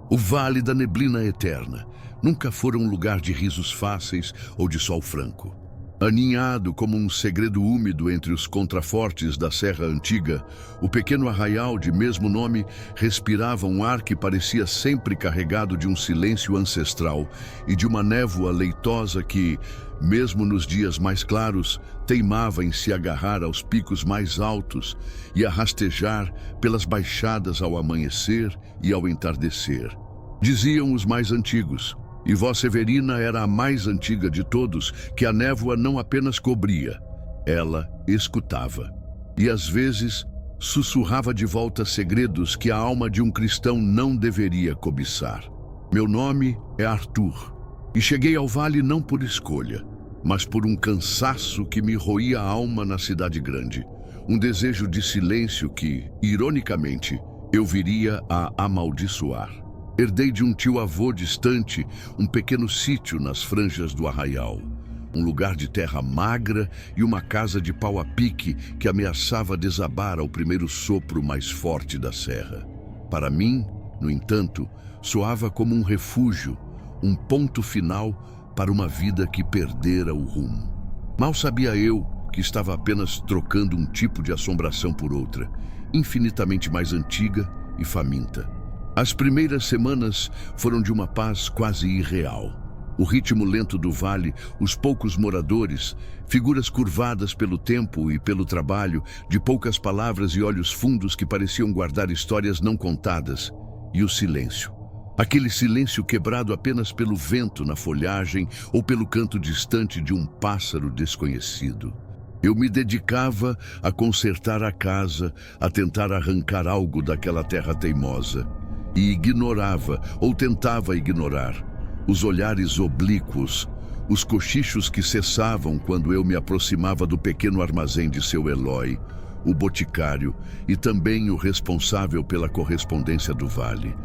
O Vale da Neblina Eterna nunca fora um lugar de risos fáceis ou de sol franco. Aninhado como um segredo úmido entre os contrafortes da Serra Antiga, o pequeno arraial de mesmo nome respirava um ar que parecia sempre carregado de um silêncio ancestral e de uma névoa leitosa que, mesmo nos dias mais claros, teimava em se agarrar aos picos mais altos e a rastejar pelas baixadas ao amanhecer e ao entardecer. Diziam os mais antigos, e Vó Severina era a mais antiga de todos, que a névoa não apenas cobria, ela escutava. E às vezes sussurrava de volta segredos que a alma de um cristão não deveria cobiçar. Meu nome é Arthur, e cheguei ao vale não por escolha, mas por um cansaço que me roía a alma na cidade grande. Um desejo de silêncio que, ironicamente, eu viria a amaldiçoar. Herdei de um tio-avô distante um pequeno sítio nas franjas do arraial. Um lugar de terra magra e uma casa de pau a pique que ameaçava desabar ao primeiro sopro mais forte da serra. Para mim, no entanto, soava como um refúgio, um ponto final para uma vida que perdera o rumo. Mal sabia eu que estava apenas trocando um tipo de assombração por outra, infinitamente mais antiga e faminta. As primeiras semanas foram de uma paz quase irreal. O ritmo lento do vale, os poucos moradores, figuras curvadas pelo tempo e pelo trabalho, de poucas palavras e olhos fundos que pareciam guardar histórias não contadas, e o silêncio. Aquele silêncio quebrado apenas pelo vento na folhagem ou pelo canto distante de um pássaro desconhecido. Eu me dedicava a consertar a casa, a tentar arrancar algo daquela terra teimosa. E ignorava, ou tentava ignorar, os olhares oblíquos, os cochichos que cessavam quando eu me aproximava do pequeno armazém de seu Eloy, o boticário e também o responsável pela correspondência do vale.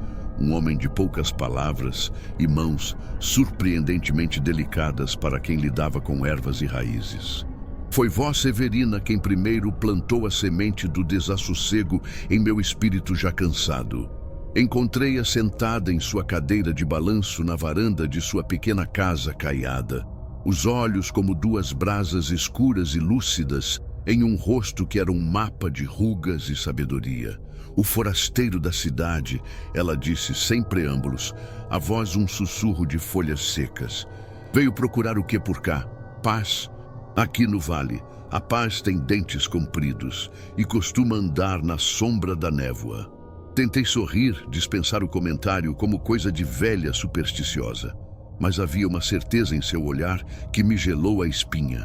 Um homem de poucas palavras e mãos surpreendentemente delicadas para quem lidava com ervas e raízes. Foi Vó Severina quem primeiro plantou a semente do desassossego em meu espírito já cansado. Encontrei-a sentada em sua cadeira de balanço na varanda de sua pequena casa caiada, os olhos como duas brasas escuras e lúcidas em um rosto que era um mapa de rugas e sabedoria. O forasteiro da cidade, ela disse sem preâmbulos, a voz um sussurro de folhas secas. Veio procurar o que por cá? Paz? Aqui no vale, a paz tem dentes compridos e costuma andar na sombra da névoa. Tentei sorrir, dispensar o comentário como coisa de velha supersticiosa, mas havia uma certeza em seu olhar que me gelou a espinha.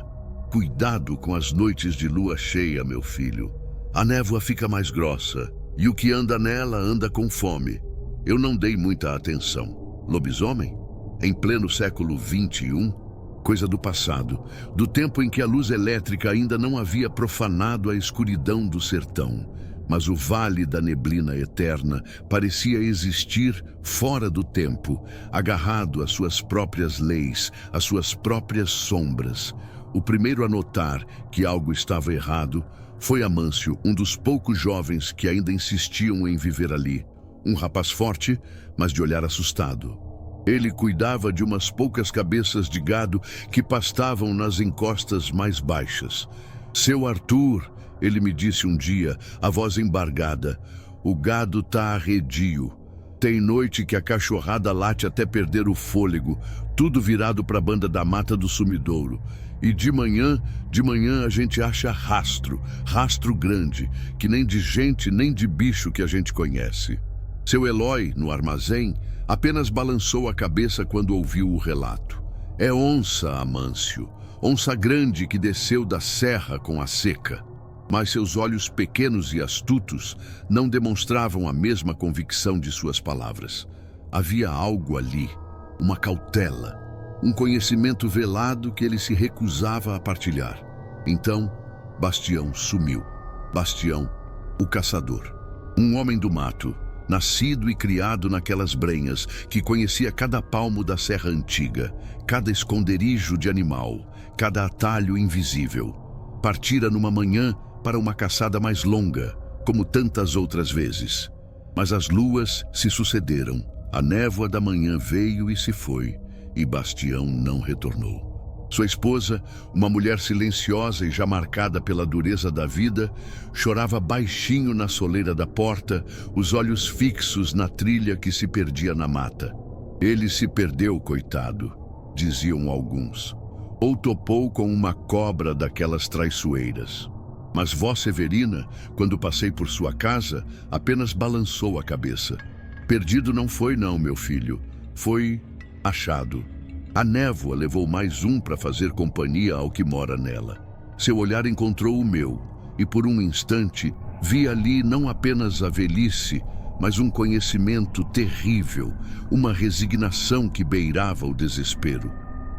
Cuidado com as noites de lua cheia, meu filho. A névoa fica mais grossa, e o que anda nela anda com fome. Eu não dei muita atenção. Lobisomem? Em pleno século XXI? Coisa do passado, do tempo em que a luz elétrica ainda não havia profanado a escuridão do sertão. Mas o Vale da Neblina Eterna parecia existir fora do tempo, agarrado às suas próprias leis, às suas próprias sombras. O primeiro a notar que algo estava errado foi Amâncio, um dos poucos jovens que ainda insistiam em viver ali. Um rapaz forte, mas de olhar assustado. Ele cuidava de umas poucas cabeças de gado que pastavam nas encostas mais baixas. Seu Arthur, ele me disse um dia, a voz embargada, o gado tá arredio. Tem noite que a cachorrada late até perder o fôlego, tudo virado para a banda da Mata do Sumidouro. E de manhã a gente acha rastro grande, que nem de gente nem de bicho que a gente conhece. Seu Eloy, no armazém, apenas balançou a cabeça quando ouviu o relato. É onça, Amâncio, onça grande que desceu da serra com a seca. Mas seus olhos pequenos e astutos não demonstravam a mesma convicção de suas palavras. Havia algo ali, uma cautela, um conhecimento velado que ele se recusava a partilhar. Então, Bastião sumiu. Bastião, o caçador. Um homem do mato, nascido e criado naquelas brenhas, que conhecia cada palmo da serra antiga, cada esconderijo de animal, cada atalho invisível. Partira numa manhã para uma caçada mais longa, como tantas outras vezes. Mas as luas se sucederam, A névoa da manhã veio e se foi, e Bastião não retornou. Sua esposa, uma mulher silenciosa e já marcada pela dureza da vida, chorava baixinho na soleira da porta, os olhos fixos na trilha que se perdia na mata. Ele se perdeu, coitado, diziam alguns, ou topou com uma cobra daquelas traiçoeiras. Mas vó Severina, quando passei por sua casa, apenas balançou a cabeça. Perdido não foi não, meu filho, foi achado. A névoa levou mais um para fazer companhia ao que mora nela. Seu olhar encontrou o meu, e por um instante vi ali não apenas a velhice, mas um conhecimento terrível, uma resignação que beirava o desespero.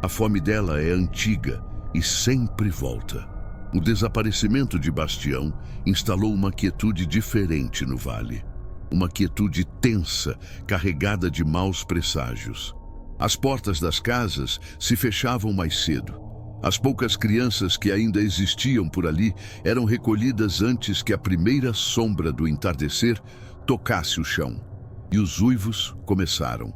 A fome dela é antiga e sempre volta. O desaparecimento de Bastião instalou uma quietude diferente no vale. Uma quietude tensa, carregada de maus presságios. As portas das casas se fechavam mais cedo. As poucas crianças que ainda existiam por ali eram recolhidas antes que a primeira sombra do entardecer tocasse o chão. E os uivos começaram.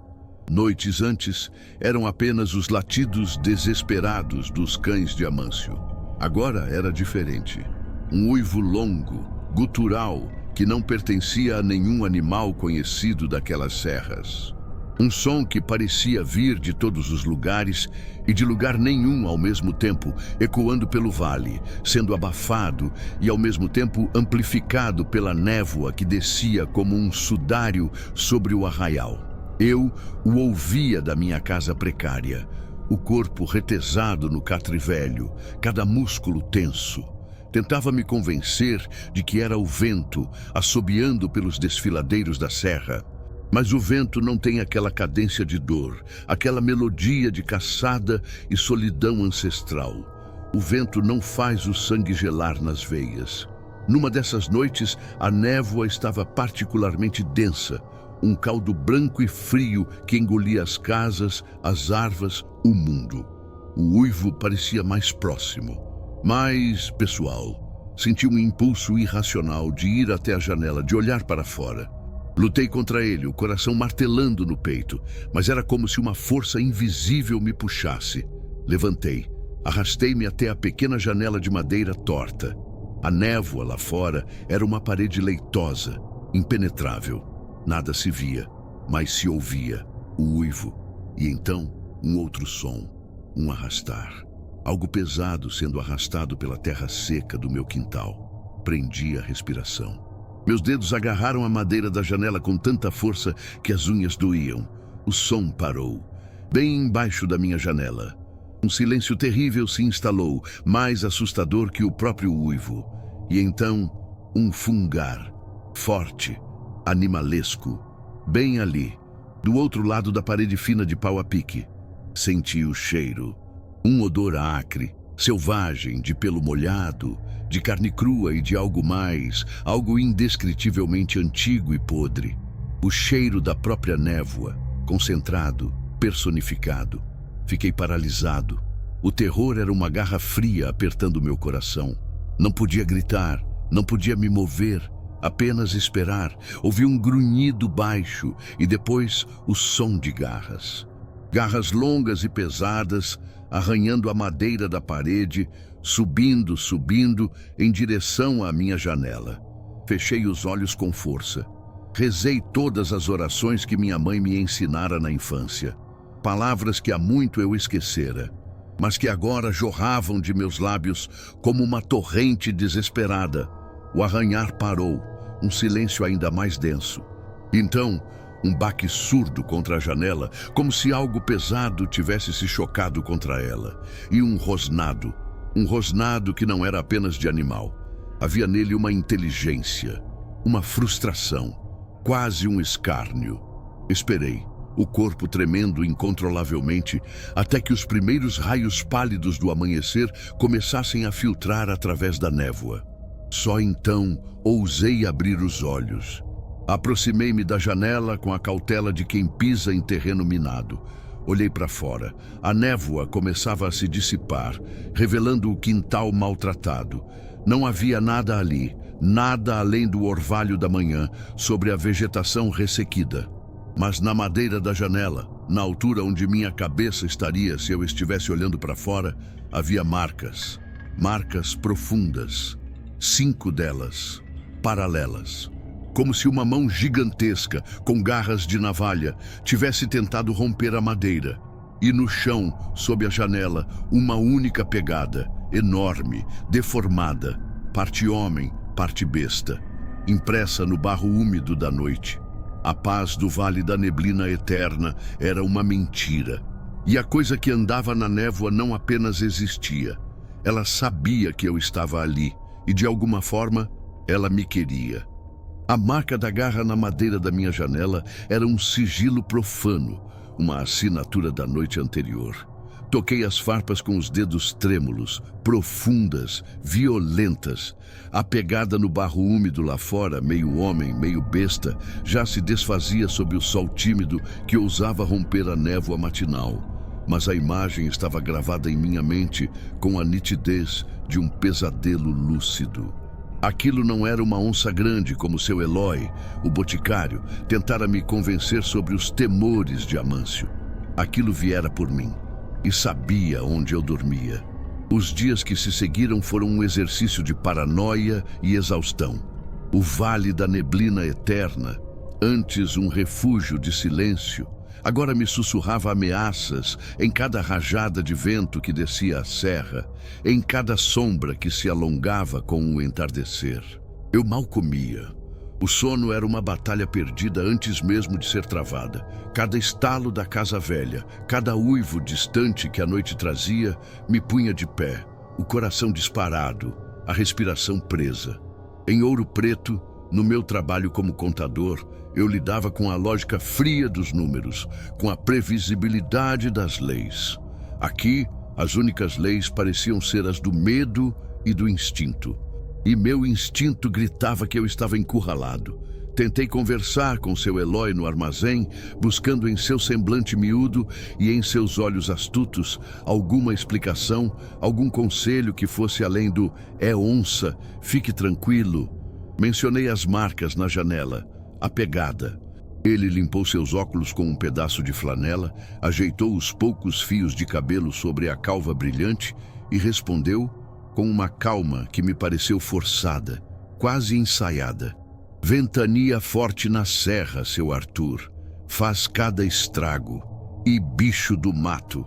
Noites antes, eram apenas os latidos desesperados dos cães de Amâncio. Agora era diferente. Um uivo longo, gutural, que não pertencia a nenhum animal conhecido daquelas serras. Um som que parecia vir de todos os lugares e de lugar nenhum ao mesmo tempo, ecoando pelo vale, sendo abafado e ao mesmo tempo amplificado pela névoa que descia como um sudário sobre o arraial. Eu o ouvia da minha casa precária, o corpo retesado no catre velho, cada músculo tenso. Tentava me convencer de que era o vento assobiando pelos desfiladeiros da serra. Mas o vento não tem aquela cadência de dor, aquela melodia de caçada e solidão ancestral. O vento não faz o sangue gelar nas veias. Numa dessas noites, a névoa estava particularmente densa, um caldo branco e frio que engolia as casas, as árvores, o mundo. O uivo parecia mais próximo, mais pessoal. Senti um impulso irracional de ir até a janela, de olhar para fora. Lutei contra ele, o coração martelando no peito, mas era como se uma força invisível me puxasse. Levantei, arrastei-me até a pequena janela de madeira torta. A névoa lá fora era uma parede leitosa, impenetrável. Nada se via, mas se ouvia, o uivo. E então, um outro som, um arrastar. Algo pesado sendo arrastado pela terra seca do meu quintal. Prendi a respiração. Meus dedos agarraram a madeira da janela com tanta força que as unhas doíam. O som parou, bem embaixo da minha janela. Um silêncio terrível se instalou, mais assustador que o próprio uivo. E então, um fungar, forte, animalesco, bem ali, do outro lado da parede fina de pau a pique. Senti o cheiro, um odor acre, selvagem, de pelo molhado, de carne crua e de algo mais, algo indescritivelmente antigo e podre. O cheiro da própria névoa, concentrado, personificado. Fiquei paralisado. O terror era uma garra fria apertando meu coração. Não podia gritar, não podia me mover, apenas esperar. Ouvi um grunhido baixo e depois o som de garras. Garras longas e pesadas, arranhando a madeira da parede, subindo em direção à minha janela. Fechei os olhos com força. Rezei todas as orações que minha mãe me ensinara na infância. Palavras que há muito eu esquecera, mas que agora jorravam de meus lábios como uma torrente desesperada. O arranhar parou, um silêncio ainda mais denso. Então, um baque surdo contra a janela, como se algo pesado tivesse se chocado contra ela. E um rosnado que não era apenas de animal. Havia nele uma inteligência, uma frustração, quase um escárnio. Esperei, o corpo tremendo incontrolavelmente, até que os primeiros raios pálidos do amanhecer começassem a filtrar através da névoa. Só então ousei abrir os olhos. Aproximei-me da janela com a cautela de quem pisa em terreno minado. Olhei para fora. A névoa começava a se dissipar, revelando o quintal maltratado. Não havia nada ali, nada além do orvalho da manhã, sobre a vegetação ressequida. Mas na madeira da janela, na altura onde minha cabeça estaria se eu estivesse olhando para fora, havia marcas. Marcas profundas. 5 delas, paralelas. Como se uma mão gigantesca, com garras de navalha, tivesse tentado romper a madeira. E no chão, sob a janela, uma única pegada, enorme, deformada, parte homem, parte besta, impressa no barro úmido da noite. A paz do Vale da Neblina Eterna era uma mentira. E a coisa que andava na névoa não apenas existia. Ela sabia que eu estava ali, e de alguma forma, ela me queria. A marca da garra na madeira da minha janela era um sigilo profano, uma assinatura da noite anterior. Toquei as farpas com os dedos trêmulos, profundas, violentas. A pegada no barro úmido lá fora, meio homem, meio besta, já se desfazia sob o sol tímido que ousava romper a névoa matinal. Mas a imagem estava gravada em minha mente com a nitidez de um pesadelo lúcido. Aquilo não era uma onça grande como seu Eloy, o boticário, tentara me convencer sobre os temores de Amâncio. Aquilo viera por mim. E sabia onde eu dormia. Os dias que se seguiram foram um exercício de paranoia e exaustão. O Vale da Neblina Eterna, antes um refúgio de silêncio, agora me sussurrava ameaças em cada rajada de vento que descia a serra, em cada sombra que se alongava com o entardecer. Eu mal comia. O sono era uma batalha perdida antes mesmo de ser travada. Cada estalo da casa velha, cada uivo distante que a noite trazia, me punha de pé, o coração disparado, a respiração presa. Em Ouro Preto, no meu trabalho como contador, eu lidava com a lógica fria dos números, com a previsibilidade das leis. Aqui, as únicas leis pareciam ser as do medo e do instinto. E meu instinto gritava que eu estava encurralado. Tentei conversar com seu Eloy no armazém, buscando em seu semblante miúdo e em seus olhos astutos alguma explicação, algum conselho que fosse além do "é onça, fique tranquilo". Mencionei as marcas na janela, a pegada. Ele limpou seus óculos com um pedaço de flanela, ajeitou os poucos fios de cabelo sobre a calva brilhante e respondeu com uma calma que me pareceu forçada, quase ensaiada. Ventania forte na serra, seu Arthur. Faz cada estrago. E bicho do mato.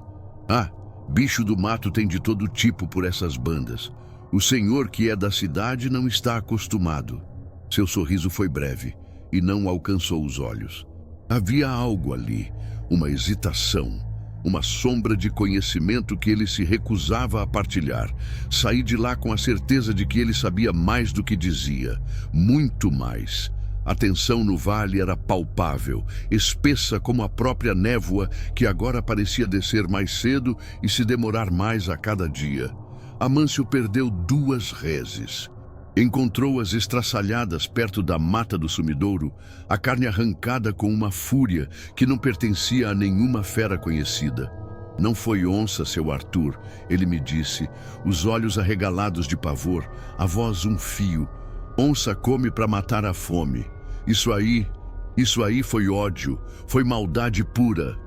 Ah, bicho do mato tem de todo tipo por essas bandas. O senhor que é da cidade não está acostumado. Seu sorriso foi breve e não alcançou os olhos. Havia algo ali, uma hesitação, uma sombra de conhecimento que ele se recusava a partilhar. Saí de lá com a certeza de que ele sabia mais do que dizia, muito mais. A tensão no vale era palpável, espessa como a própria névoa que agora parecia descer mais cedo e se demorar mais a cada dia. Amâncio perdeu 2 reses. Encontrou-as estraçalhadas perto da mata do sumidouro, a carne arrancada com uma fúria que não pertencia a nenhuma fera conhecida. Não foi onça, seu Arthur, ele me disse, os olhos arregalados de pavor, a voz um fio. Onça come para matar a fome. Isso aí foi ódio, foi maldade pura.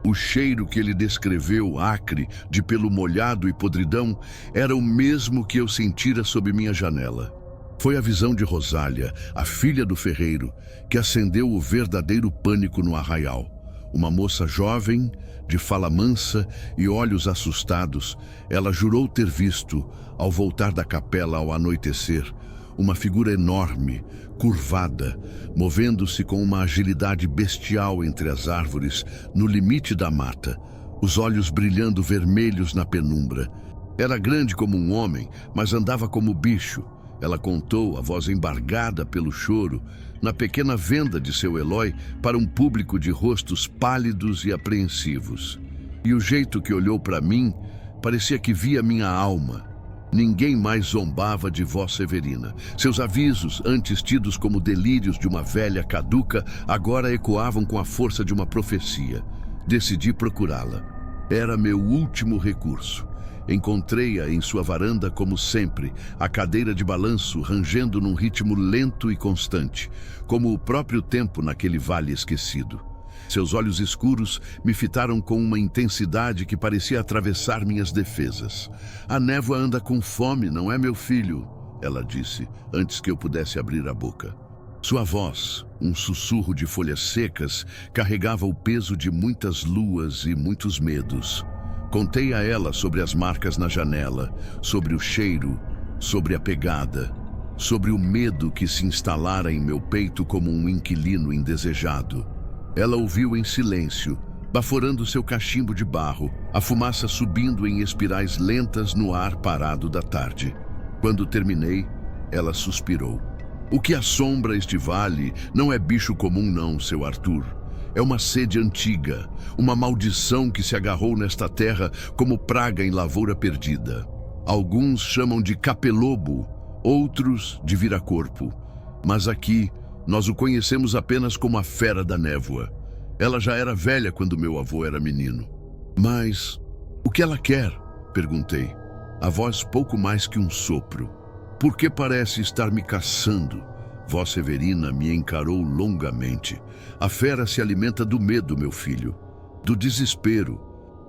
O cheiro que ele descreveu, acre, de pelo molhado e podridão, era o mesmo que eu sentira sob minha janela. Foi a visão de Rosália, a filha do ferreiro, que acendeu o verdadeiro pânico no arraial. Uma moça jovem, de fala mansa e olhos assustados, ela jurou ter visto, ao voltar da capela ao anoitecer, uma figura enorme, curvada, movendo-se com uma agilidade bestial entre as árvores, no limite da mata, os olhos brilhando vermelhos na penumbra. Era grande como um homem, mas andava como bicho. Ela contou, a voz embargada pelo choro, na pequena venda de seu Eloy para um público de rostos pálidos e apreensivos. E o jeito que olhou para mim parecia que via minha alma. Ninguém mais zombava de Vó Severina. Seus avisos, antes tidos como delírios de uma velha caduca, agora ecoavam com a força de uma profecia. Decidi procurá-la. Era meu último recurso. Encontrei-a em sua varanda como sempre, a cadeira de balanço rangendo num ritmo lento e constante, como o próprio tempo naquele vale esquecido. Seus olhos escuros me fitaram com uma intensidade que parecia atravessar minhas defesas. A névoa anda com fome, não é, meu filho? Ela disse, antes que eu pudesse abrir a boca. Sua voz, um sussurro de folhas secas, carregava o peso de muitas luas e muitos medos. Contei a ela sobre as marcas na janela, sobre o cheiro, sobre a pegada, sobre o medo que se instalara em meu peito como um inquilino indesejado. Ela ouviu em silêncio, baforando seu cachimbo de barro, a fumaça subindo em espirais lentas no ar parado da tarde. Quando terminei, ela suspirou. O que assombra este vale não é bicho comum não, seu Arthur. É uma sede antiga, uma maldição que se agarrou nesta terra como praga em lavoura perdida. Alguns chamam de capelobo, outros de vira-corpo. Mas aqui, nós o conhecemos apenas como a fera da névoa. Ela já era velha quando meu avô era menino. Mas, o que ela quer? Perguntei. A voz pouco mais que um sopro. Por que parece estar me caçando? Vó Severina me encarou longamente. A fera se alimenta do medo, meu filho, do desespero.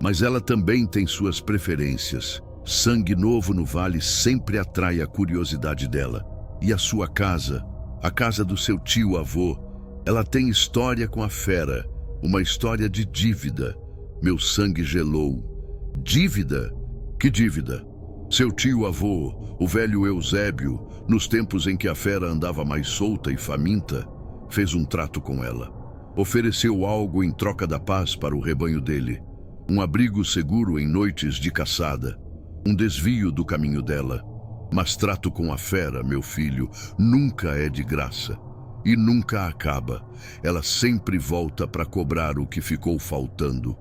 Mas ela também tem suas preferências. Sangue novo no vale sempre atrai a curiosidade dela. E a sua casa, a casa do seu tio-avô, ela tem história com a fera, uma história de dívida. Meu sangue gelou. Dívida? Que dívida? Seu tio-avô, o velho Eusébio, nos tempos em que a fera andava mais solta e faminta, fez um trato com ela. Ofereceu algo em troca da paz para o rebanho dele. Um abrigo seguro em noites de caçada. Um desvio do caminho dela. Mas trato com a fera, meu filho, nunca é de graça. E nunca acaba. Ela sempre volta para cobrar o que ficou faltando.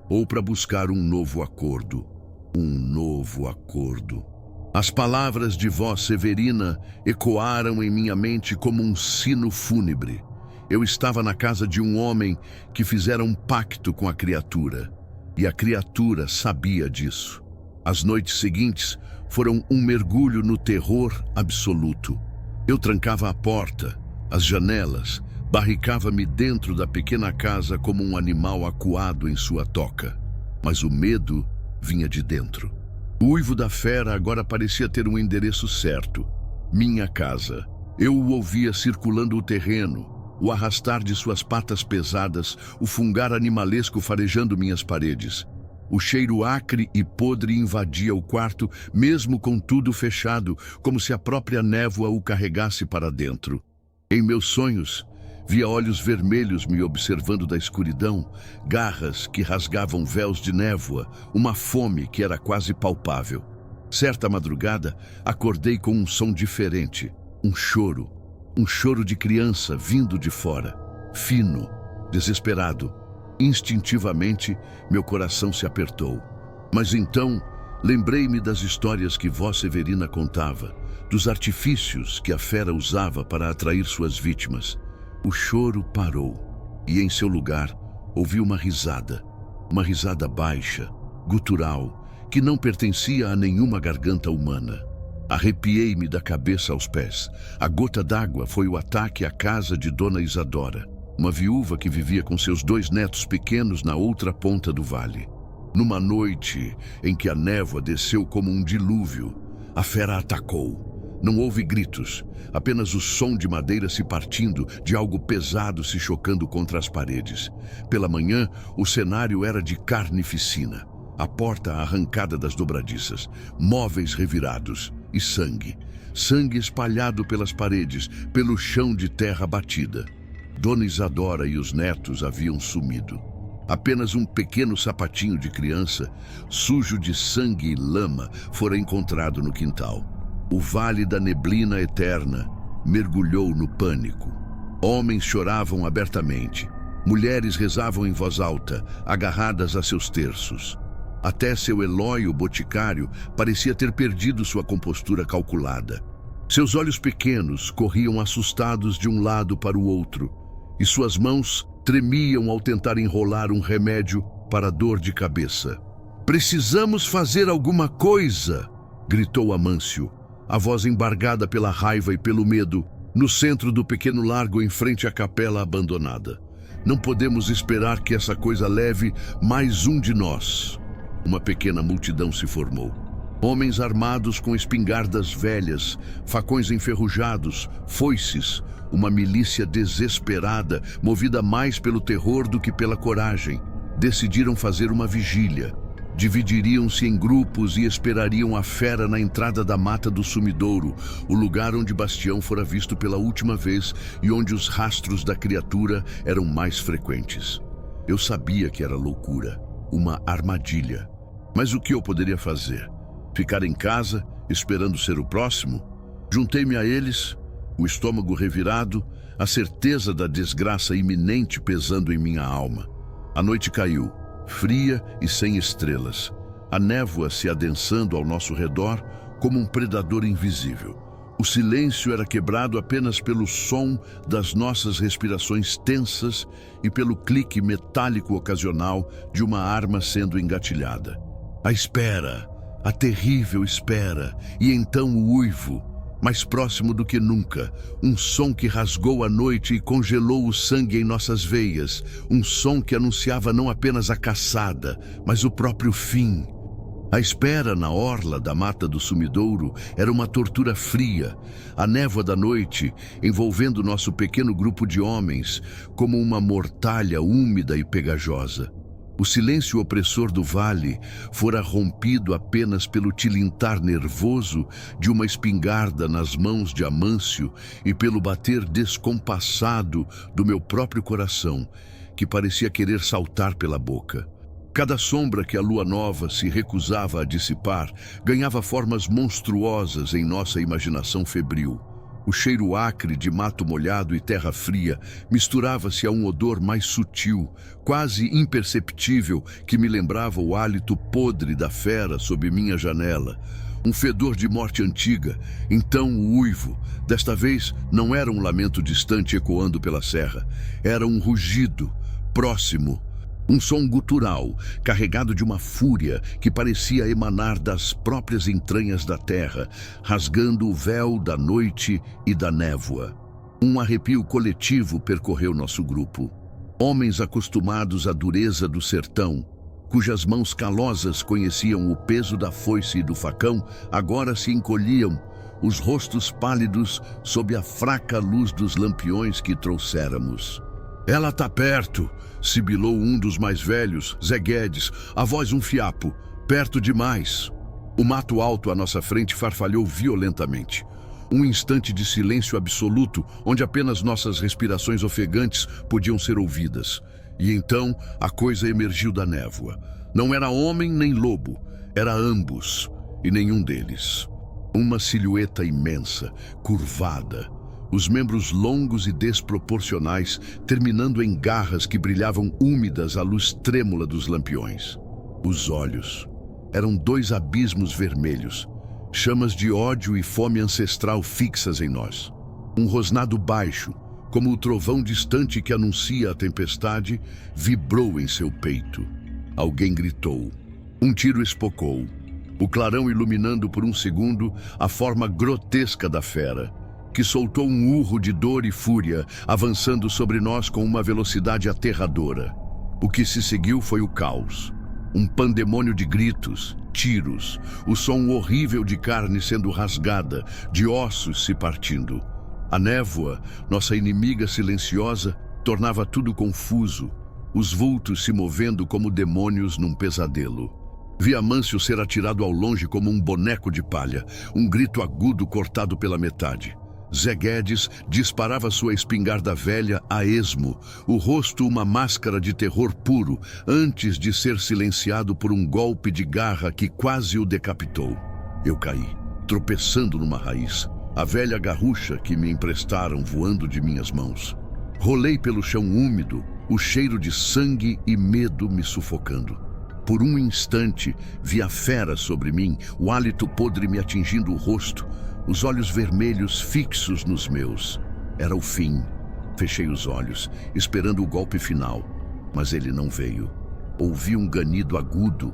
Ou para buscar um novo acordo. Um novo acordo. As palavras de vó Severina ecoaram em minha mente como um sino fúnebre. Eu estava na casa de um homem que fizera um pacto com a criatura. E a criatura sabia disso. As noites seguintes foram um mergulho no terror absoluto. Eu trancava a porta, as janelas, barricava-me dentro da pequena casa como um animal acuado em sua toca. Mas o medo vinha de dentro. O uivo da fera agora parecia ter um endereço certo. Minha casa. Eu o ouvia circulando o terreno, o arrastar de suas patas pesadas, o fungar animalesco farejando minhas paredes. O cheiro acre e podre invadia o quarto, mesmo com tudo fechado, como se a própria névoa o carregasse para dentro. Em meus sonhos, via olhos vermelhos me observando da escuridão, garras que rasgavam véus de névoa, uma fome que era quase palpável. Certa madrugada, acordei com um som diferente, um choro de criança vindo de fora, fino, desesperado. Instintivamente, meu coração se apertou. Mas então, lembrei-me das histórias que vó Severina contava, dos artifícios que a fera usava para atrair suas vítimas. O choro parou, e em seu lugar, ouvi uma risada baixa, gutural, que não pertencia a nenhuma garganta humana. Arrepiei-me da cabeça aos pés. A gota d'água foi o ataque à casa de Dona Isadora, uma viúva que vivia com seus 2 netos pequenos na outra ponta do vale. Numa noite em que a névoa desceu como um dilúvio, a fera atacou. Não houve gritos, apenas o som de madeira se partindo, de algo pesado se chocando contra as paredes. Pela manhã, o cenário era de carnificina. A porta arrancada das dobradiças, móveis revirados e sangue. Sangue espalhado pelas paredes, pelo chão de terra batida. Dona Isadora e os netos haviam sumido. Apenas um pequeno sapatinho de criança, sujo de sangue e lama, fora encontrado no quintal. O vale da neblina eterna mergulhou no pânico. Homens choravam abertamente. Mulheres rezavam em voz alta, agarradas a seus terços. Até seu Elói, o boticário, parecia ter perdido sua compostura calculada. Seus olhos pequenos corriam assustados de um lado para o outro, e suas mãos tremiam ao tentar enrolar um remédio para a dor de cabeça. "Precisamos fazer alguma coisa!" gritou Amâncio, a voz embargada pela raiva e pelo medo, no centro do pequeno largo em frente à capela abandonada. Não podemos esperar que essa coisa leve mais um de nós. Uma pequena multidão se formou. Homens armados com espingardas velhas, facões enferrujados, foices, uma milícia desesperada, movida mais pelo terror do que pela coragem. Decidiram fazer uma vigília. Dividiriam-se em grupos e esperariam a fera na entrada da Mata do Sumidouro, o lugar onde Bastião fora visto pela última vez e onde os rastros da criatura eram mais frequentes. Eu sabia que era loucura, uma armadilha. Mas o que eu poderia fazer? Ficar em casa, esperando ser o próximo? Juntei-me a eles, o estômago revirado, a certeza da desgraça iminente pesando em minha alma. A noite caiu, fria e sem estrelas. A névoa se adensando ao nosso redor como um predador invisível. O silêncio era quebrado apenas pelo som das nossas respirações tensas e pelo clique metálico ocasional de uma arma sendo engatilhada. A espera, a terrível espera, e então o uivo, mais próximo do que nunca, um som que rasgou a noite e congelou o sangue em nossas veias, um som que anunciava não apenas a caçada, mas o próprio fim. A espera na orla da Mata do Sumidouro era uma tortura fria, a névoa da noite envolvendo nosso pequeno grupo de homens como uma mortalha úmida e pegajosa. O silêncio opressor do vale fora rompido apenas pelo tilintar nervoso de uma espingarda nas mãos de Amâncio e pelo bater descompassado do meu próprio coração, que parecia querer saltar pela boca. Cada sombra que a lua nova se recusava a dissipar ganhava formas monstruosas em nossa imaginação febril. O cheiro acre de mato molhado e terra fria misturava-se a um odor mais sutil, quase imperceptível, que me lembrava o hálito podre da fera sob minha janela. Um fedor de morte antiga. Então o uivo, desta vez, não era um lamento distante ecoando pela serra. Era um rugido, próximo. Um som gutural, carregado de uma fúria que parecia emanar das próprias entranhas da terra, rasgando o véu da noite e da névoa. Um arrepio coletivo percorreu nosso grupo. Homens acostumados à dureza do sertão, cujas mãos calosas conheciam o peso da foice e do facão, agora se encolhiam, os rostos pálidos sob a fraca luz dos lampiões que trouxéramos. "Ela tá perto", sibilou um dos mais velhos, Zé Guedes, a voz um fiapo, perto demais. O mato alto à nossa frente farfalhou violentamente. Um instante de silêncio absoluto, onde apenas nossas respirações ofegantes podiam ser ouvidas. E então a coisa emergiu da névoa. Não era homem nem lobo, era ambos, e nenhum deles. Uma silhueta imensa, curvada, os membros longos e desproporcionais, terminando em garras que brilhavam úmidas à luz trêmula dos lampiões. Os olhos eram dois abismos vermelhos, chamas de ódio e fome ancestral fixas em nós. Um rosnado baixo, como o trovão distante que anuncia a tempestade, vibrou em seu peito. Alguém gritou. Um tiro espocou, o clarão iluminando por um segundo a forma grotesca da fera, que soltou um urro de dor e fúria, avançando sobre nós com uma velocidade aterradora. O que se seguiu foi o caos. Um pandemônio de gritos, tiros, o som horrível de carne sendo rasgada, de ossos se partindo. A névoa, nossa inimiga silenciosa, tornava tudo confuso, os vultos se movendo como demônios num pesadelo. Vi Amâncio ser atirado ao longe como um boneco de palha, um grito agudo cortado pela metade. Zé Guedes disparava sua espingarda velha a esmo, o rosto uma máscara de terror puro, antes de ser silenciado por um golpe de garra que quase o decapitou. Eu caí, tropeçando numa raiz, a velha garrucha que me emprestaram voando de minhas mãos. Rolei pelo chão úmido, o cheiro de sangue e medo me sufocando. Por um instante, vi a fera sobre mim, o hálito podre me atingindo o rosto, os olhos vermelhos fixos nos meus. Era o fim. Fechei os olhos, esperando o golpe final, mas ele não veio. Ouvi um ganido agudo,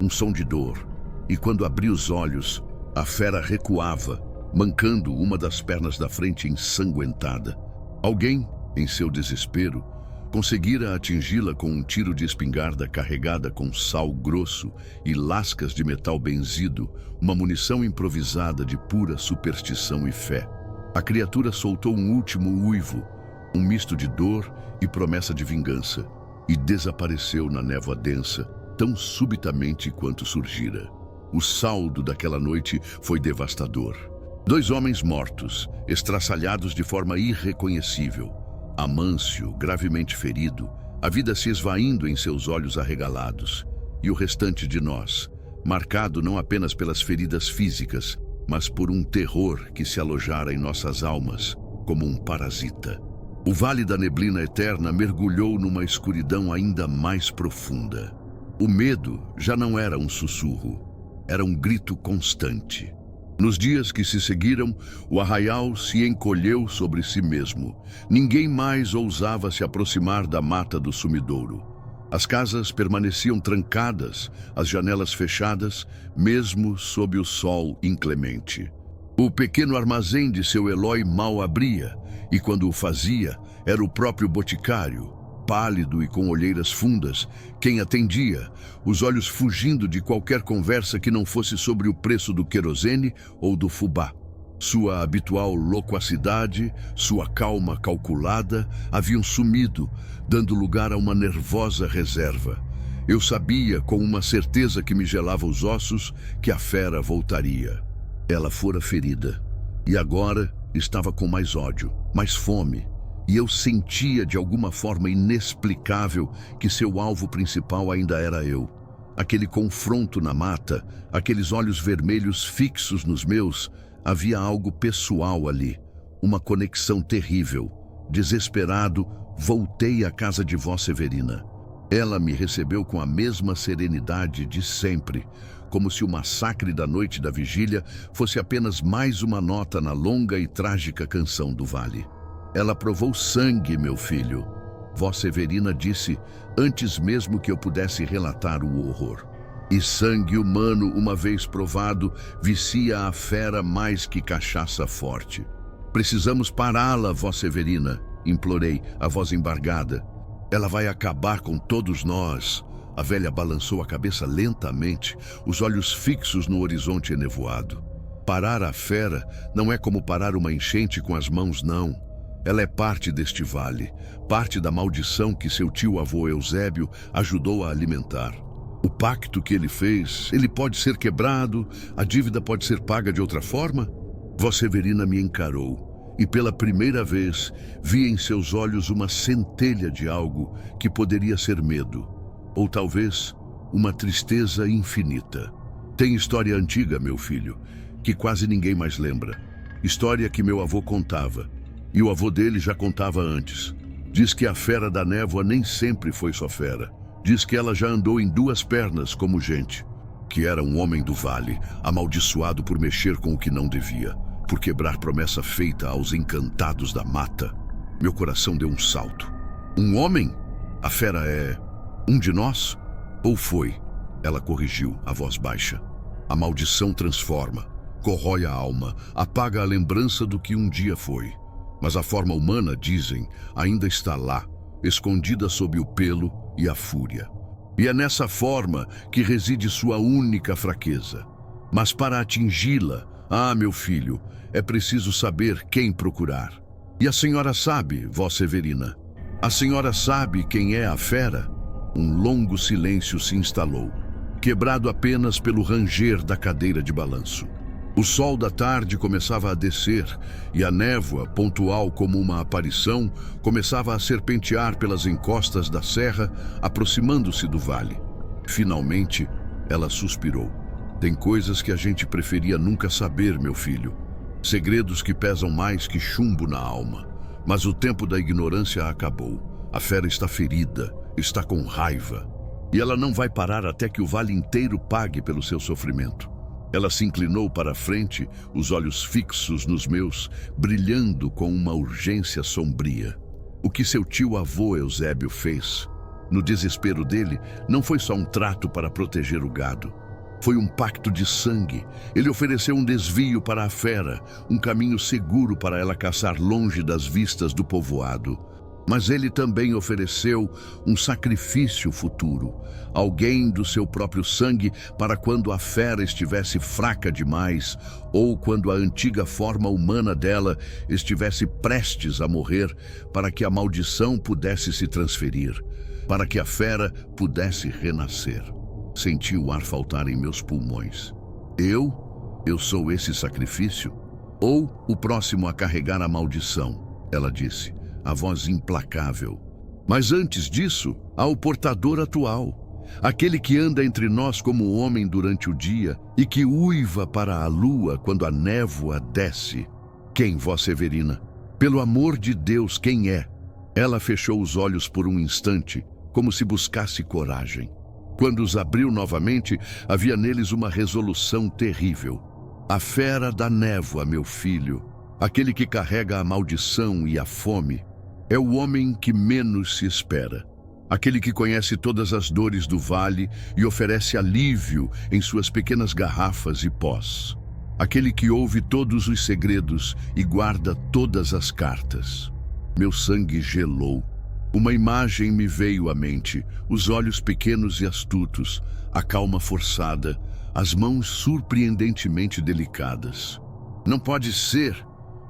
um som de dor, e quando abri os olhos, a fera recuava, mancando uma das pernas da frente ensanguentada. Alguém, em seu desespero, Conseguira atingi-la com um tiro de espingarda carregada com sal grosso e lascas de metal benzido, uma munição improvisada de pura superstição e fé. A criatura soltou um último uivo, um misto de dor e promessa de vingança, e desapareceu na névoa densa, tão subitamente quanto surgira. O saldo daquela noite foi devastador. 2 homens mortos, estraçalhados de forma irreconhecível. Amâncio, gravemente ferido, a vida se esvaindo em seus olhos arregalados. E o restante de nós, marcado não apenas pelas feridas físicas, mas por um terror que se alojara em nossas almas, como um parasita. O Vale da Neblina Eterna mergulhou numa escuridão ainda mais profunda. O medo já não era um sussurro, era um grito constante. Nos dias que se seguiram, o arraial se encolheu sobre si mesmo. Ninguém mais ousava se aproximar da mata do sumidouro. As casas permaneciam trancadas, as janelas fechadas, mesmo sob o sol inclemente. O pequeno armazém de seu Eloy mal abria, e quando o fazia, era o próprio boticário, pálido e com olheiras fundas, quem atendia, os olhos fugindo de qualquer conversa que não fosse sobre o preço do querosene ou do fubá. Sua habitual loquacidade, sua calma calculada, haviam sumido, dando lugar a uma nervosa reserva. Eu sabia, com uma certeza que me gelava os ossos, que a fera voltaria. Ela fora ferida, e agora estava com mais ódio, mais fome, e eu sentia de alguma forma inexplicável que seu alvo principal ainda era eu. Aquele confronto na mata, aqueles olhos vermelhos fixos nos meus, havia algo pessoal ali, uma conexão terrível. Desesperado, voltei à casa de Vó Severina. Ela me recebeu com a mesma serenidade de sempre, como se o massacre da noite da vigília fosse apenas mais uma nota na longa e trágica canção do vale. Ela provou sangue, meu filho. Vó Severina disse, antes mesmo que eu pudesse relatar o horror. E sangue humano, uma vez provado, vicia a fera mais que cachaça forte. Precisamos pará-la, Vó Severina, implorei, a voz embargada. Ela vai acabar com todos nós. A velha balançou a cabeça lentamente, os olhos fixos no horizonte enevoado. Parar a fera não é como parar uma enchente com as mãos, não. Ela é parte deste vale, parte da maldição que seu tio-avô Eusébio ajudou a alimentar. O pacto que ele fez, ele pode ser quebrado, a dívida pode ser paga de outra forma? Vó Severina me encarou, e pela primeira vez vi em seus olhos uma centelha de algo que poderia ser medo, ou talvez uma tristeza infinita. Tem história antiga, meu filho, que quase ninguém mais lembra. História que meu avô contava. E o avô dele já contava antes. Diz que a fera da névoa nem sempre foi só fera. Diz que ela já andou em 2 pernas como gente. Que era um homem do vale, amaldiçoado por mexer com o que não devia, por quebrar promessa feita aos encantados da mata. Meu coração deu um salto. Um homem? A fera é um de nós? Ou foi? Ela corrigiu, a voz baixa. A maldição transforma, corrói a alma, apaga a lembrança do que um dia foi. Mas a forma humana, dizem, ainda está lá, escondida sob o pelo e a fúria. E é nessa forma que reside sua única fraqueza. Mas para atingi-la, meu filho, é preciso saber quem procurar. E a senhora sabe, Vó Severina? A senhora sabe quem é a fera? Um longo silêncio se instalou, quebrado apenas pelo ranger da cadeira de balanço. O sol da tarde começava a descer e a névoa, pontual como uma aparição, começava a serpentear pelas encostas da serra, aproximando-se do vale. Finalmente, ela suspirou. Tem coisas que a gente preferia nunca saber, meu filho. Segredos que pesam mais que chumbo na alma. Mas o tempo da ignorância acabou. A fera está ferida, está com raiva. E ela não vai parar até que o vale inteiro pague pelo seu sofrimento. Ela se inclinou para a frente, os olhos fixos nos meus, brilhando com uma urgência sombria. O que seu tio-avô Eusébio fez, no desespero dele, não foi só um trato para proteger o gado. Foi um pacto de sangue. Ele ofereceu um desvio para a fera, um caminho seguro para ela caçar longe das vistas do povoado. Mas ele também ofereceu um sacrifício futuro, alguém do seu próprio sangue, para quando a fera estivesse fraca demais, ou quando a antiga forma humana dela estivesse prestes a morrer, para que a maldição pudesse se transferir, para que a fera pudesse renascer. Senti o ar faltar em meus pulmões. Eu sou esse sacrifício? Ou o próximo a carregar a maldição? Ela disse, a voz implacável. Mas antes disso, há o portador atual, aquele que anda entre nós como homem durante o dia e que uiva para a lua quando a névoa desce. Quem, Vó Severina? Pelo amor de Deus, quem é? Ela fechou os olhos por um instante, como se buscasse coragem. Quando os abriu novamente, havia neles uma resolução terrível. A fera da névoa, meu filho, aquele que carrega a maldição e a fome, é o homem que menos se espera. Aquele que conhece todas as dores do vale e oferece alívio em suas pequenas garrafas e pós. Aquele que ouve todos os segredos e guarda todas as cartas. Meu sangue gelou. Uma imagem me veio à mente, os olhos pequenos e astutos, a calma forçada, as mãos surpreendentemente delicadas. Não pode ser,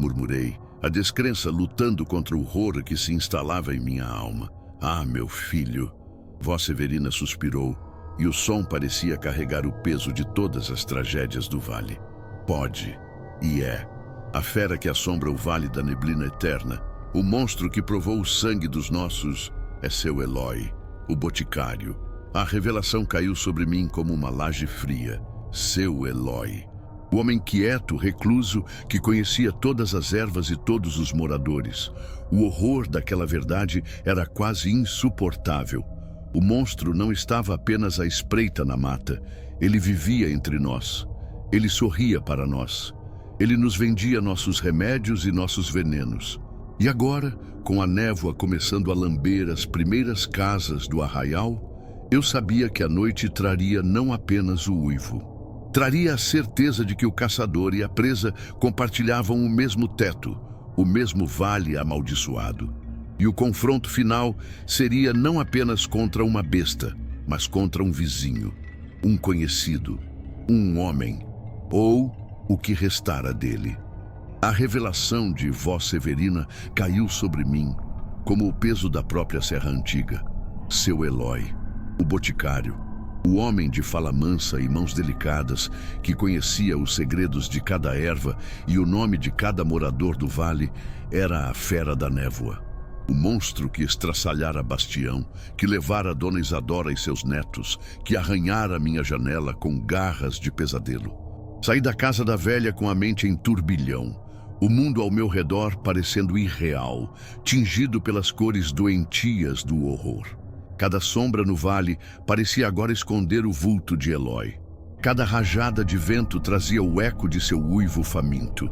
murmurei, a descrença lutando contra o horror que se instalava em minha alma. Ah, meu filho! Vó Severina suspirou, e o som parecia carregar o peso de todas as tragédias do vale. Pode, e é. A fera que assombra o vale da neblina eterna, o monstro que provou o sangue dos nossos, é seu Eloi, o boticário. A revelação caiu sobre mim como uma laje fria. Seu Eloi. O homem quieto, recluso, que conhecia todas as ervas e todos os moradores. O horror daquela verdade era quase insuportável. O monstro não estava apenas à espreita na mata. Ele vivia entre nós. Ele sorria para nós. Ele nos vendia nossos remédios e nossos venenos. E agora, com a névoa começando a lamber as primeiras casas do arraial, eu sabia que a noite traria não apenas o uivo. Traria a certeza de que o caçador e a presa compartilhavam o mesmo teto, o mesmo vale amaldiçoado. E o confronto final seria não apenas contra uma besta, mas contra um vizinho, um conhecido, um homem, ou o que restara dele. A revelação de Vó Severina caiu sobre mim, como o peso da própria Serra Antiga. Seu Eloi, o boticário, o homem de fala mansa e mãos delicadas, que conhecia os segredos de cada erva e o nome de cada morador do vale, era a fera da névoa. O monstro que estraçalhara Bastião, que levara Dona Isadora e seus netos, que arranhara minha janela com garras de pesadelo. Saí da casa da velha com a mente em turbilhão, o mundo ao meu redor parecendo irreal, tingido pelas cores doentias do horror. Cada sombra no vale parecia agora esconder o vulto de Eloi. Cada rajada de vento trazia o eco de seu uivo faminto.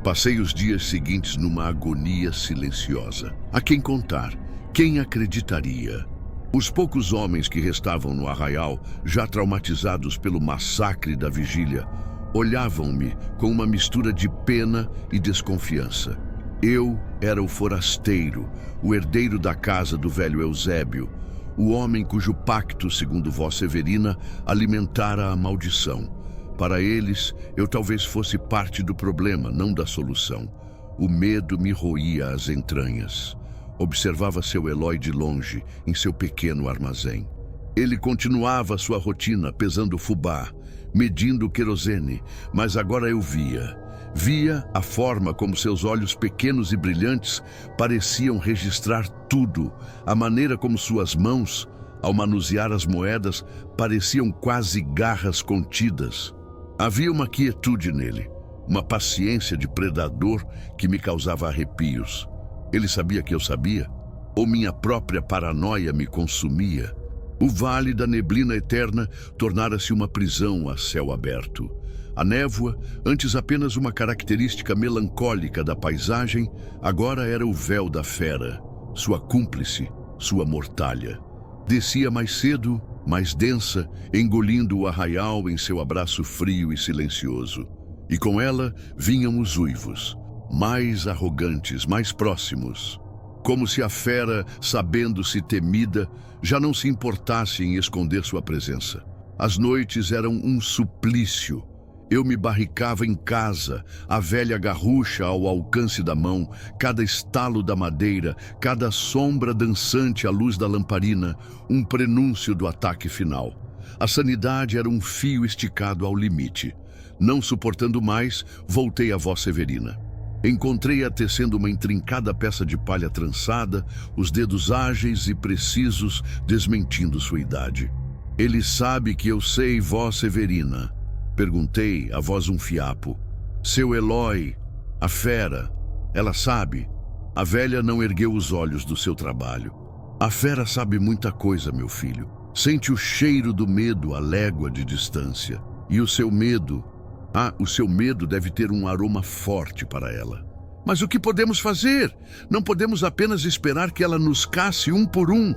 Passei os dias seguintes numa agonia silenciosa. A quem contar? Quem acreditaria? Os poucos homens que restavam no arraial, já traumatizados pelo massacre da vigília, olhavam-me com uma mistura de pena e desconfiança. Eu era o forasteiro, o herdeiro da casa do velho Eusébio, o homem cujo pacto, segundo Vó Severina, alimentara a maldição. Para eles, eu talvez fosse parte do problema, não da solução. O medo me roía as entranhas. Observava seu Eloi de longe, em seu pequeno armazém. Ele continuava sua rotina, pesando fubá, medindo querosene, mas agora eu via a forma como seus olhos pequenos e brilhantes pareciam registrar tudo, a maneira como suas mãos, ao manusear as moedas, pareciam quase garras contidas. Havia uma quietude nele, uma paciência de predador que me causava arrepios. Ele sabia que eu sabia? Ou minha própria paranoia me consumia? O vale da neblina eterna tornara-se uma prisão a céu aberto. A névoa, antes apenas uma característica melancólica da paisagem, agora era o véu da fera, sua cúmplice, sua mortalha. Descia mais cedo, mais densa, engolindo o arraial em seu abraço frio e silencioso. E com ela vinham os uivos, mais arrogantes, mais próximos. como se a fera, sabendo-se temida, já não se importasse em esconder sua presença. As noites eram um suplício. Eu me barricava em casa, a velha garrucha ao alcance da mão, cada estalo da madeira, cada sombra dançante à luz da lamparina, um prenúncio do ataque final. A sanidade era um fio esticado ao limite. Não suportando mais, voltei à voz Severina. Encontrei-a tecendo uma intrincada peça de palha trançada, os dedos ágeis e precisos, desmentindo sua idade. Ele sabe que eu sei, voz Severina. Perguntei, a voz um fiapo. Seu Eloy, a fera, ela sabe. A velha não ergueu os olhos do seu trabalho. A fera sabe muita coisa, meu filho. Sente o cheiro do medo a légua de distância. E o seu medo... o seu medo deve ter um aroma forte para ela. Mas o que podemos fazer? Não podemos apenas esperar que ela nos casse um por um.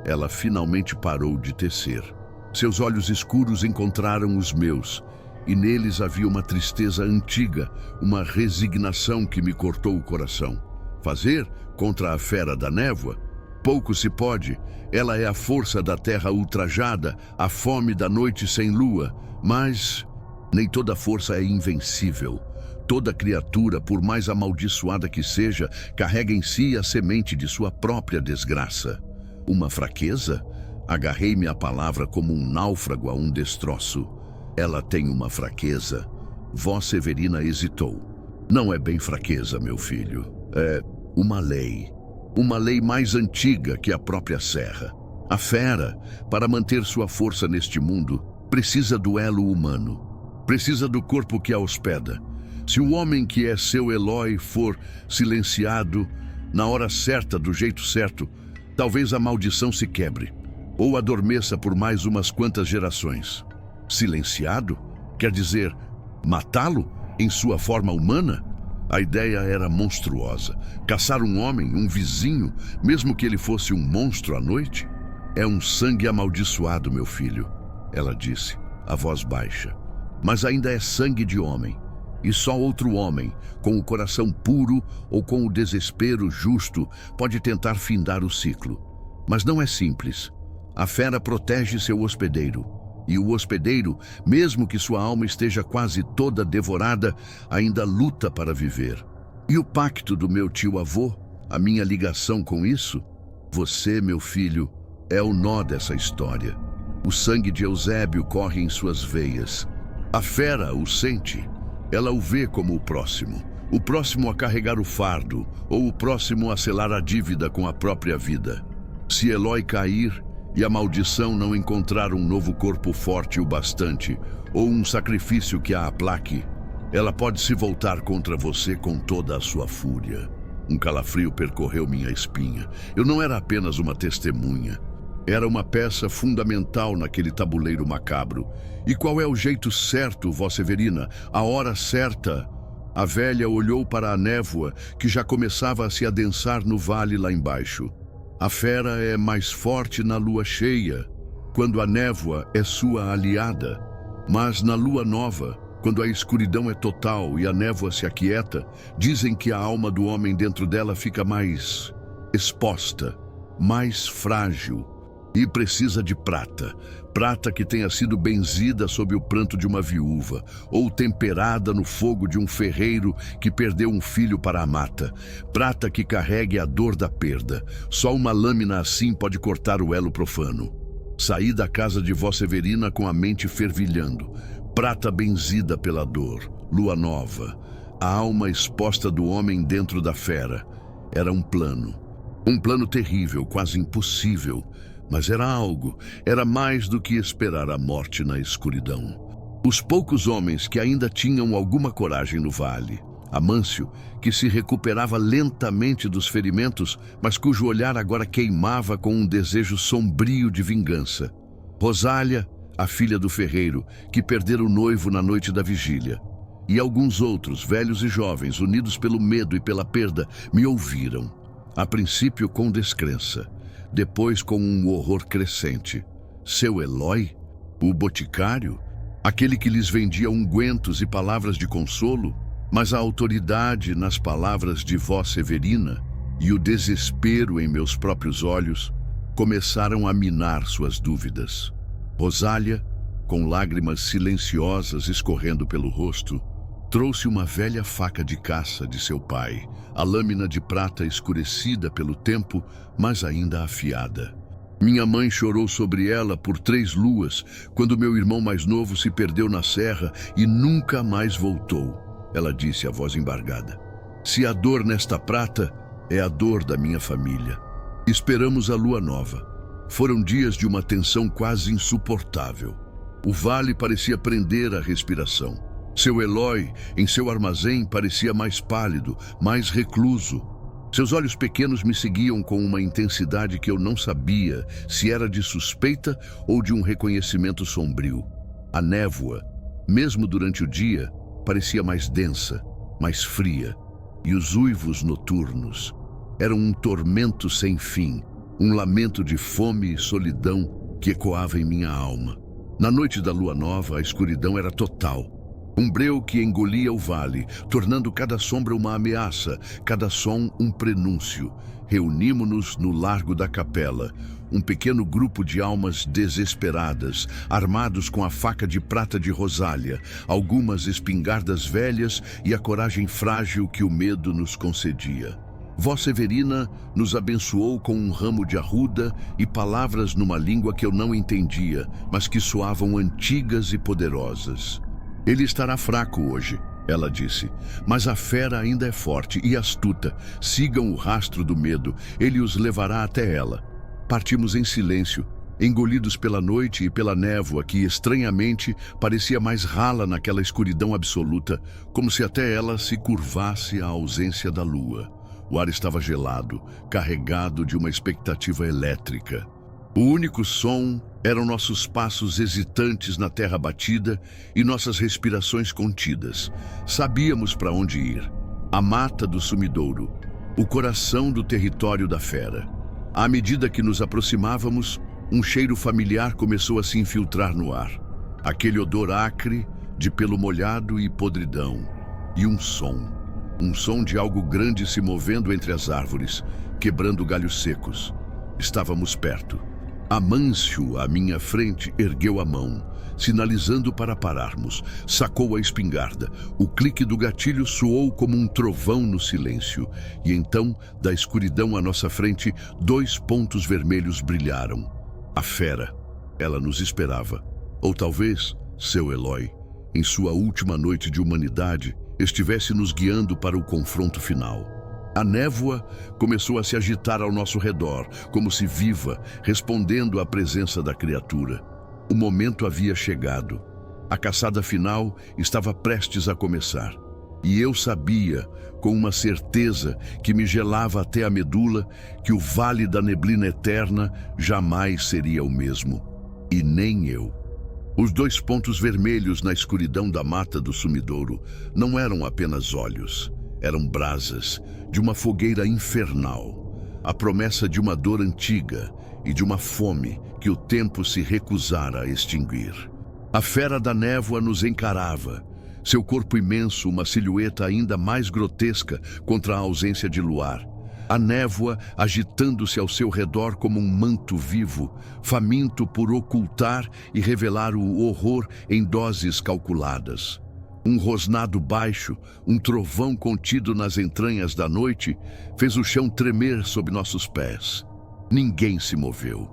Ela finalmente parou de tecer. Seus olhos escuros encontraram os meus, e neles havia uma tristeza antiga, uma resignação que me cortou o coração. Fazer contra a fera da névoa? Pouco se pode. Ela é a força da terra ultrajada, a fome da noite sem lua, mas... nem toda força é invencível. Toda criatura, por mais amaldiçoada que seja, carrega em si a semente de sua própria desgraça. Uma fraqueza? Agarrei-me à palavra como um náufrago a um destroço. Ela tem uma fraqueza. Voz Severina hesitou. Não é bem fraqueza, meu filho. É uma lei. Uma lei mais antiga que a própria serra. A fera, para manter sua força neste mundo, precisa do elo humano. Precisa do corpo que a hospeda. Se o homem que é seu Eloy for silenciado, na hora certa, do jeito certo, talvez a maldição se quebre, ou adormeça por mais umas quantas gerações. Silenciado? Quer dizer, matá-lo em sua forma humana? A ideia era monstruosa. Caçar um homem, um vizinho, mesmo que ele fosse um monstro à noite? É um sangue amaldiçoado, meu filho, ela disse, a voz baixa. Mas ainda é sangue de homem. E só outro homem, com o coração puro ou com o desespero justo, pode tentar findar o ciclo. Mas não é simples. A fera protege seu hospedeiro. E o hospedeiro, mesmo que sua alma esteja quase toda devorada, ainda luta para viver. E o pacto do meu tio-avô, a minha ligação com isso? Você, meu filho, é o nó dessa história. O sangue de Eusébio corre em suas veias. A fera o sente. Ela o vê como o próximo a carregar o fardo, ou o próximo a selar a dívida com a própria vida. Se Eloy cair e a maldição não encontrar um novo corpo forte o bastante, ou um sacrifício que a aplaque, ela pode se voltar contra você com toda a sua fúria. Um calafrio percorreu minha espinha. Eu não era apenas uma testemunha. Era uma peça fundamental naquele tabuleiro macabro. E qual é o jeito certo, voz Severina? A hora certa? A velha olhou para a névoa que já começava a se adensar no vale lá embaixo. A fera é mais forte na lua cheia, quando a névoa é sua aliada. Mas na lua nova, quando a escuridão é total e a névoa se aquieta, dizem que a alma do homem dentro dela fica mais exposta, mais frágil. E precisa de prata. Prata que tenha sido benzida sob o pranto de uma viúva, ou temperada no fogo de um ferreiro que perdeu um filho para a mata. Prata que carregue a dor da perda. Só uma lâmina assim pode cortar o elo profano. Saí da casa de voz Severina com a mente fervilhando. Prata benzida pela dor. Lua nova. A alma exposta do homem dentro da fera. Era um plano. Um plano terrível, quase impossível. Mas era algo, era mais do que esperar a morte na escuridão. Os poucos homens que ainda tinham alguma coragem no vale. Amâncio, que se recuperava lentamente dos ferimentos, mas cujo olhar agora queimava com um desejo sombrio de vingança. Rosália, a filha do ferreiro, que perdera o noivo na noite da vigília. E alguns outros, velhos e jovens, unidos pelo medo e pela perda, me ouviram. A princípio com descrença. Depois com um horror crescente. Seu Eloy? O boticário? Aquele que lhes vendia ungüentos e palavras de consolo? Mas a autoridade nas palavras de voz Severina? e o desespero em meus próprios olhos começaram a minar suas dúvidas. Rosália, com lágrimas silenciosas escorrendo pelo rosto, trouxe uma velha faca de caça de seu pai, a lâmina de prata escurecida pelo tempo, mas ainda afiada. Minha mãe chorou sobre ela por 3 luas, quando meu irmão mais novo se perdeu na serra e nunca mais voltou. Ela disse, a voz embargada: "Se a dor nesta prata é a dor da minha família." Esperamos a lua nova. Foram dias de uma tensão quase insuportável. O vale parecia prender a respiração. Seu Eloy, em seu armazém, parecia mais pálido, mais recluso. Seus olhos pequenos me seguiam com uma intensidade que eu não sabia se era de suspeita ou de um reconhecimento sombrio. A névoa, mesmo durante o dia, parecia mais densa, mais fria. E os uivos noturnos eram um tormento sem fim, um lamento de fome e solidão que ecoava em minha alma. Na noite da lua nova, a escuridão era total. Um breu que engolia o vale, tornando cada sombra uma ameaça, cada som um prenúncio. Reunimos-nos no largo da capela, um pequeno grupo de almas desesperadas, armados com a faca de prata de Rosália, algumas espingardas velhas e a coragem frágil que o medo nos concedia. Vó Severina nos abençoou com um ramo de arruda e palavras numa língua que eu não entendia, mas que soavam antigas e poderosas. "Ele estará fraco hoje", ela disse, "mas a fera ainda é forte e astuta. Sigam o rastro do medo, ele os levará até ela." Partimos em silêncio, engolidos pela noite e pela névoa que, estranhamente, parecia mais rala naquela escuridão absoluta, como se até ela se curvasse à ausência da lua. O ar estava gelado, carregado de uma expectativa elétrica. O único som eram nossos passos hesitantes na terra batida e nossas respirações contidas. Sabíamos para onde ir. A mata do sumidouro, o coração do território da fera. À medida que nos aproximávamos, um cheiro familiar começou a se infiltrar no ar. Aquele odor acre, de pelo molhado e podridão. E um som. Um som de algo grande se movendo entre as árvores, quebrando galhos secos. Estávamos perto. Amâncio, à minha frente, ergueu a mão, sinalizando para pararmos. Sacou a espingarda. O clique do gatilho soou como um trovão no silêncio. E então, da escuridão à nossa frente, 2 pontos vermelhos brilharam. A fera. Ela nos esperava. Ou talvez, seu Eloy, em sua última noite de humanidade, estivesse nos guiando para o confronto final. A névoa começou a se agitar ao nosso redor, como se viva, respondendo à presença da criatura. O momento havia chegado. A caçada final estava prestes a começar. E eu sabia, com uma certeza que me gelava até a medula, que o Vale da Neblina Eterna jamais seria o mesmo. E nem eu. Os 2 pontos vermelhos na escuridão da mata do sumidouro não eram apenas olhos, eram brasas de uma fogueira infernal, a promessa de uma dor antiga e de uma fome que o tempo se recusara a extinguir. A fera da névoa nos encarava, seu corpo imenso, uma silhueta ainda mais grotesca contra a ausência de luar. A névoa agitando-se ao seu redor como um manto vivo, faminto por ocultar e revelar o horror em doses calculadas. Um rosnado baixo, um trovão contido nas entranhas da noite, fez o chão tremer sob nossos pés. Ninguém se moveu.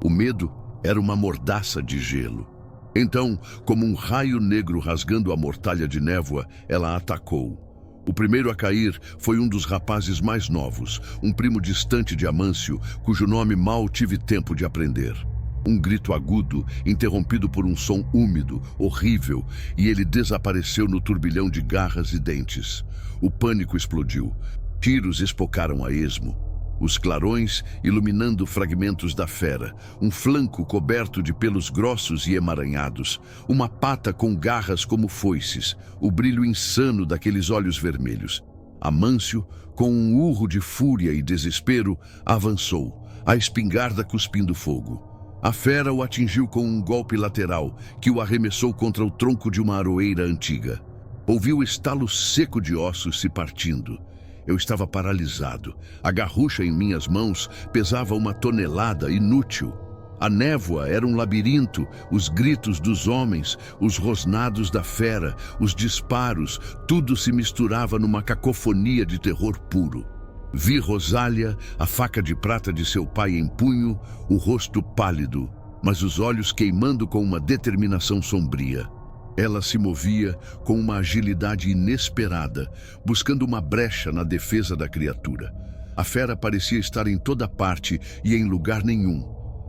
O medo era uma mordaça de gelo. Então, como um raio negro rasgando a mortalha de névoa, ela atacou. O primeiro a cair foi um dos rapazes mais novos, um primo distante de Amâncio, cujo nome mal tive tempo de aprender. Um grito agudo, interrompido por um som úmido, horrível, e ele desapareceu no turbilhão de garras e dentes. O pânico explodiu. Tiros espocaram a esmo. Os clarões iluminando fragmentos da fera, um flanco coberto de pelos grossos e emaranhados, uma pata com garras como foices, o brilho insano daqueles olhos vermelhos. Amâncio, com um urro de fúria e desespero, avançou, a espingarda cuspindo fogo. A fera o atingiu com um golpe lateral que o arremessou contra o tronco de uma aroeira antiga. Ouviu o estalo seco de ossos se partindo. Eu estava paralisado. A garrucha em minhas mãos pesava 1 tonelada, inútil. A névoa era um labirinto, os gritos dos homens, os rosnados da fera, os disparos, tudo se misturava numa cacofonia de terror puro. Vi Rosália, a faca de prata de seu pai em punho, o rosto pálido, mas os olhos queimando com uma determinação sombria. Ela se movia com uma agilidade inesperada, buscando uma brecha na defesa da criatura. A fera parecia estar em toda parte e em lugar nenhum.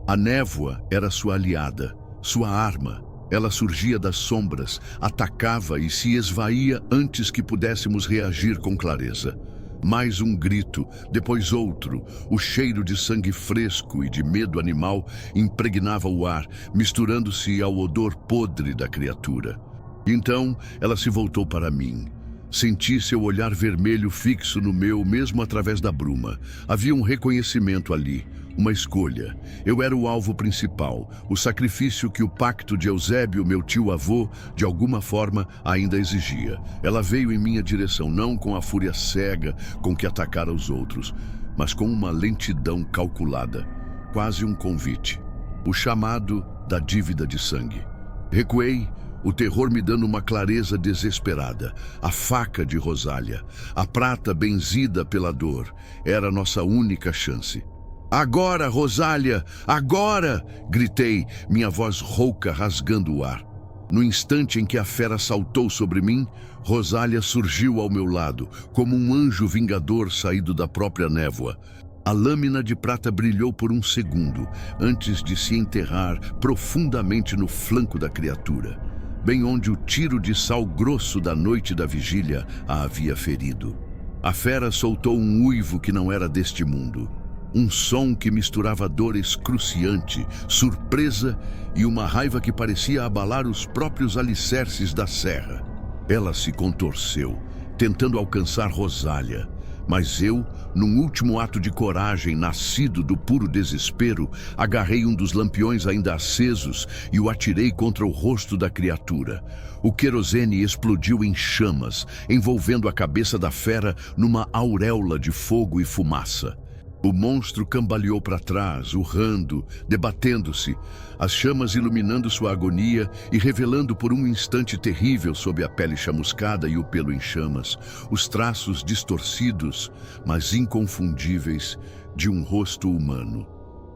A névoa era sua aliada, sua arma. Ela surgia das sombras, atacava e se esvaía antes que pudéssemos reagir com clareza. Mais um grito, depois outro. O cheiro de sangue fresco e de medo animal impregnava o ar, misturando-se ao odor podre da criatura. Então, ela se voltou para mim. Senti seu olhar vermelho fixo no meu, mesmo através da bruma. Havia um reconhecimento ali, uma escolha. Eu era o alvo principal, o sacrifício que o pacto de Eusébio, meu tio-avô, de alguma forma ainda exigia. Ela veio em minha direção, não com a fúria cega com que atacara os outros, mas com uma lentidão calculada, quase um convite. O chamado da dívida de sangue. Recuei, o terror me dando uma clareza desesperada. A faca de Rosália, a prata benzida pela dor, era nossa única chance. Agora, Rosália, agora! Gritei, minha voz rouca rasgando o ar. No instante em que a fera saltou sobre mim, Rosália surgiu ao meu lado, como um anjo vingador saído da própria névoa. A lâmina de prata brilhou por um segundo, antes de se enterrar profundamente no flanco da criatura, bem onde o tiro de sal grosso da noite da vigília a havia ferido. A fera soltou um uivo que não era deste mundo. Um som que misturava dor excruciante, surpresa e uma raiva que parecia abalar os próprios alicerces da serra. Ela se contorceu, tentando alcançar Rosália. Mas eu, num último ato de coragem nascido do puro desespero, agarrei um dos lampiões ainda acesos e o atirei contra o rosto da criatura. O querosene explodiu em chamas, envolvendo a cabeça da fera numa auréola de fogo e fumaça. O monstro cambaleou para trás, urrando, debatendo-se, as chamas iluminando sua agonia e revelando por um instante terrível sob a pele chamuscada e o pelo em chamas, os traços distorcidos, mas inconfundíveis, de um rosto humano.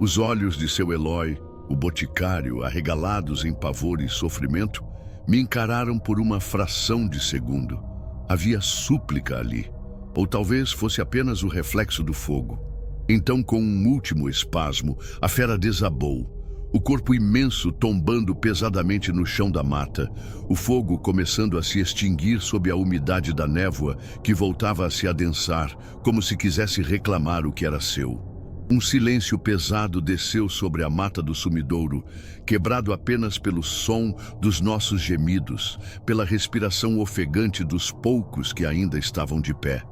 Os olhos de seu Eloy, o boticário, arregalados em pavor e sofrimento, me encararam por uma fração de segundo. Havia súplica ali, ou talvez fosse apenas o reflexo do fogo. Então, com um último espasmo, a fera desabou, o corpo imenso tombando pesadamente no chão da mata, o fogo começando a se extinguir sob a umidade da névoa que voltava a se adensar, como se quisesse reclamar o que era seu. Um silêncio pesado desceu sobre a mata do sumidouro, quebrado apenas pelo som dos nossos gemidos, pela respiração ofegante dos poucos que ainda estavam de pé.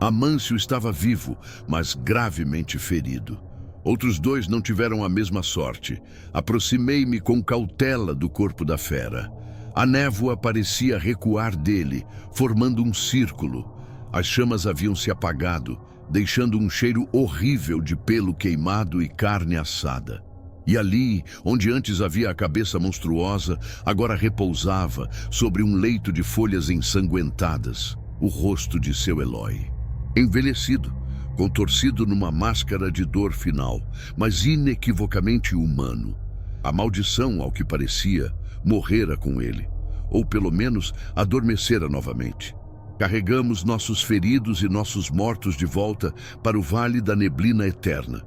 Amâncio estava vivo, mas gravemente ferido. Outros 2 não tiveram a mesma sorte. Aproximei-me com cautela do corpo da fera. A névoa parecia recuar dele, formando um círculo. As chamas haviam se apagado, deixando um cheiro horrível de pelo queimado e carne assada. E ali, onde antes havia a cabeça monstruosa, agora repousava, sobre um leito de folhas ensanguentadas, o rosto de seu Eloy. Envelhecido, contorcido numa máscara de dor final, mas inequivocamente humano. A maldição, ao que parecia, morrera com ele, ou pelo menos adormecera novamente. Carregamos nossos feridos e nossos mortos de volta para o vale da neblina eterna.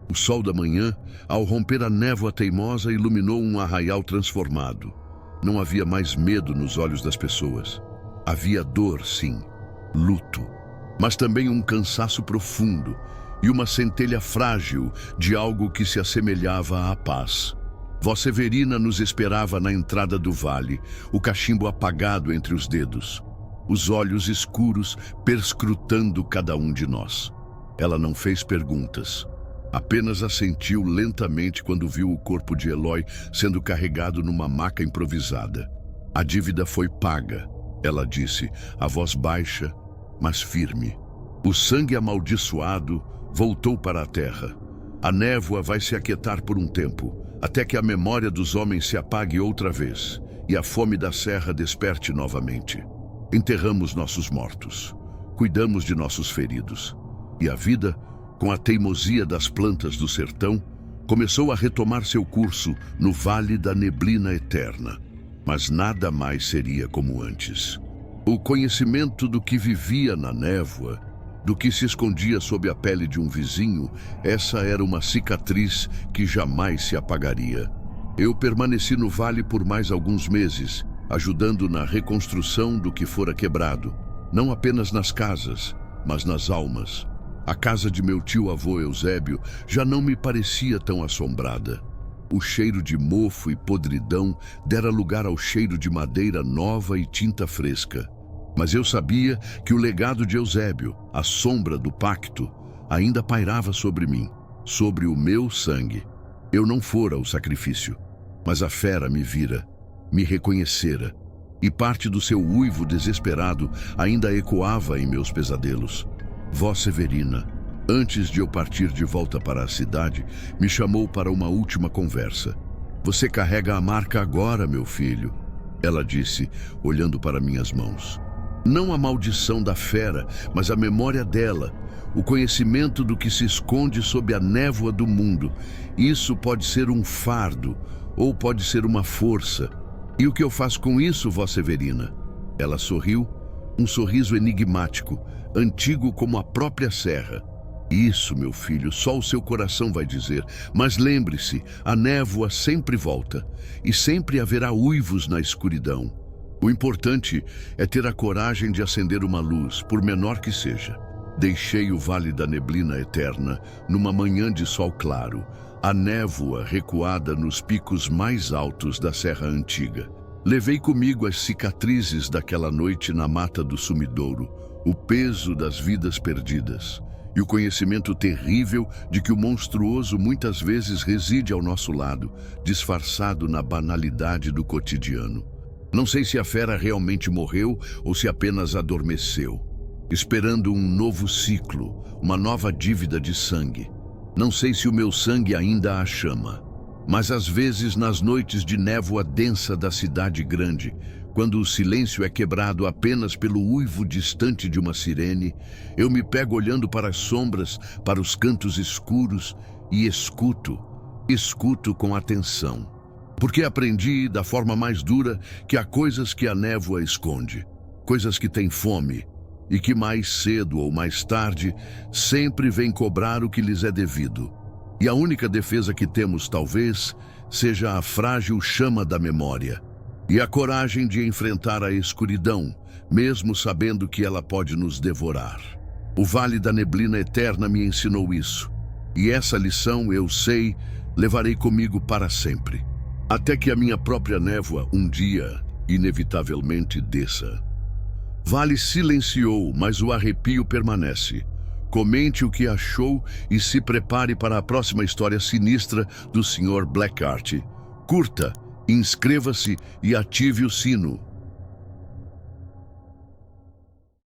O sol da manhã, ao romper a névoa teimosa, iluminou um arraial transformado. Não havia mais medo nos olhos das pessoas. Havia dor, sim, luto, mas também um cansaço profundo e uma centelha frágil de algo que se assemelhava à paz. Vó Severina nos esperava na entrada do vale, o cachimbo apagado entre os dedos, os olhos escuros perscrutando cada um de nós. Ela não fez perguntas, apenas assentiu lentamente quando viu o corpo de Eloy sendo carregado numa maca improvisada. A dívida foi paga, ela disse, a voz baixa, mas firme. O sangue amaldiçoado voltou para a terra. A névoa vai se aquietar por um tempo, até que a memória dos homens se apague outra vez e a fome da serra desperte novamente. Enterramos nossos mortos, cuidamos de nossos feridos, e a vida, com a teimosia das plantas do sertão, começou a retomar seu curso no Vale da Neblina Eterna. Mas nada mais seria como antes. O conhecimento do que vivia na névoa, do que se escondia sob a pele de um vizinho, essa era uma cicatriz que jamais se apagaria. Eu permaneci no vale por mais alguns meses, ajudando na reconstrução do que fora quebrado, não apenas nas casas, mas nas almas. A casa de meu tio-avô Eusébio já não me parecia tão assombrada. O cheiro de mofo e podridão dera lugar ao cheiro de madeira nova e tinta fresca. Mas eu sabia que o legado de Eusébio, a sombra do pacto, ainda pairava sobre mim, sobre o meu sangue. Eu não fora o sacrifício, mas a fera me vira, me reconhecera, e parte do seu uivo desesperado ainda ecoava em meus pesadelos. Vó Severina, antes de eu partir de volta para a cidade, me chamou para uma última conversa. Você carrega a marca agora, meu filho, ela disse, olhando para minhas mãos. Não a maldição da fera, mas a memória dela, o conhecimento do que se esconde sob a névoa do mundo. Isso pode ser um fardo, ou pode ser uma força. E o que eu faço com isso, Vó Severina? Ela sorriu, um sorriso enigmático, antigo como a própria serra. Isso, meu filho, só o seu coração vai dizer. Mas lembre-se, a névoa sempre volta, e sempre haverá uivos na escuridão. O importante é ter a coragem de acender uma luz, por menor que seja. Deixei o Vale da Neblina Eterna numa manhã de sol claro, a névoa recuada nos picos mais altos da Serra Antiga. Levei comigo as cicatrizes daquela noite na mata do sumidouro, o peso das vidas perdidas e o conhecimento terrível de que o monstruoso muitas vezes reside ao nosso lado, disfarçado na banalidade do cotidiano. Não sei se a fera realmente morreu ou se apenas adormeceu, esperando um novo ciclo, uma nova dívida de sangue. Não sei se o meu sangue ainda a chama, mas às vezes nas noites de névoa densa da cidade grande, quando o silêncio é quebrado apenas pelo uivo distante de uma sirene, eu me pego olhando para as sombras, para os cantos escuros e escuto com atenção. Porque aprendi da forma mais dura que há coisas que a névoa esconde, coisas que têm fome e que mais cedo ou mais tarde sempre vêm cobrar o que lhes é devido. E a única defesa que temos, talvez, seja a frágil chama da memória e a coragem de enfrentar a escuridão, mesmo sabendo que ela pode nos devorar. O Vale da Neblina Eterna me ensinou isso, e essa lição, eu sei, levarei comigo para sempre. Até que a minha própria névoa, um dia, inevitavelmente desça. Vale silenciou, mas o arrepio permanece. Comente o que achou e se prepare para a próxima história sinistra do Sr. Blackheart. Curta, inscreva-se e ative o sino.